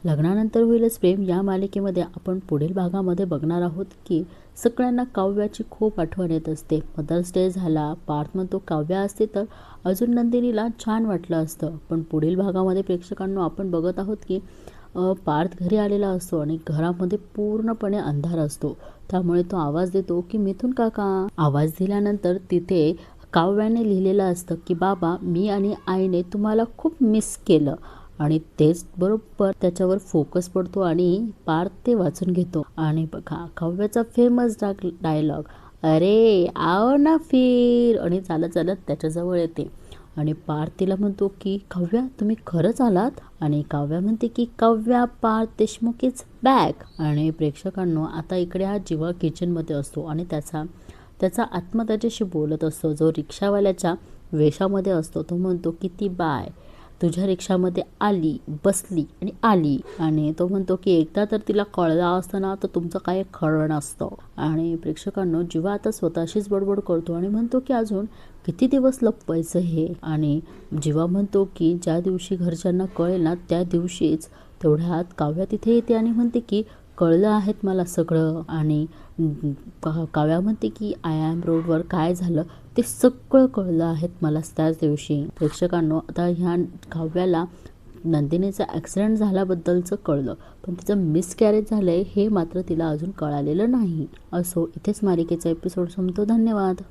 लग्नानंतर होईलच प्रेम या मालिकेमध्ये आपण पुढील भागामध्ये बघणार आहोत की सगळ्यांना काव्याची खूप आठवण येत असते। मदर्स डे झाला, पार्थ म्हणतो काव्या असते तर अजून नंदिनीला छान वाटलं असतं। पण पुढील भागामध्ये प्रेक्षकांनो आपण बघत आहोत की पार्थ घरी आलेला असतो आणि घरामध्ये पूर्णपणे अंधार असतो। त्यामुळे तो आवाज देतो की मिथुन काका। आवाज दिल्यानंतर तिथे काव्याने लिहिलेलं असतं की बाबा मी आणि आईने तुम्हाला खूप मिस केलं। आणि तेच बरोबर त्याच्यावर फोकस पडतो आणि पार्थ ते वाचून घेतो आणि बघा काव्याचा फेमस डायलॉग, अरे आओ ना फिर, आणि चालत चालत त्याच्याजवळ येते आणि पार्थ तिला म्हणतो की काव्या तुम्ही खरंच आलात। आणि काव्या म्हणते की काव्या पार्थ देशमुख इज बॅक। आणि प्रेक्षकांनो आता इकडे हा जीवा किचनमध्ये असतो आणि त्याचा त्याचा आत्मा त्याच्याशी बोलत असतो, जो रिक्षावाल्याच्या वेशामध्ये असतो। तो म्हणतो की ती बाय तुझ्या रिक्षामध्ये आली, बसली आणि आली। आणि तो म्हणतो की एकदा तर तिला कळलं असतं ना तर तुमचं काही खरं नसतं। आणि प्रेक्षकांनो जीवा आता स्वतःशीच बडबड करतो आणि म्हणतो की अजून किती दिवस लपवायचं हे। आणि जीवा म्हणतो की ज्या दिवशी घरच्यांना कळेल ना त्या दिवशीच। तेवढ्यात काव्या तिथे येते आणि म्हणते की कळलं आहेत मला सगळं। आणि काव्या म्हणते की आय एम रोडवर काय झालं ते सगळं कळलं आहेत मला त्याच दिवशी। प्रेक्षकांनो आता ह्या काव्याला नंदिनीचा ॲक्सिडेंट झाल्याबद्दलचं कळलं, पण तिचं मिसकॅरेज झालंय हे मात्र तिला अजून कळालेलं नाही। असो इथेच मालिकेचा एपिसोड संपतो। धन्यवाद।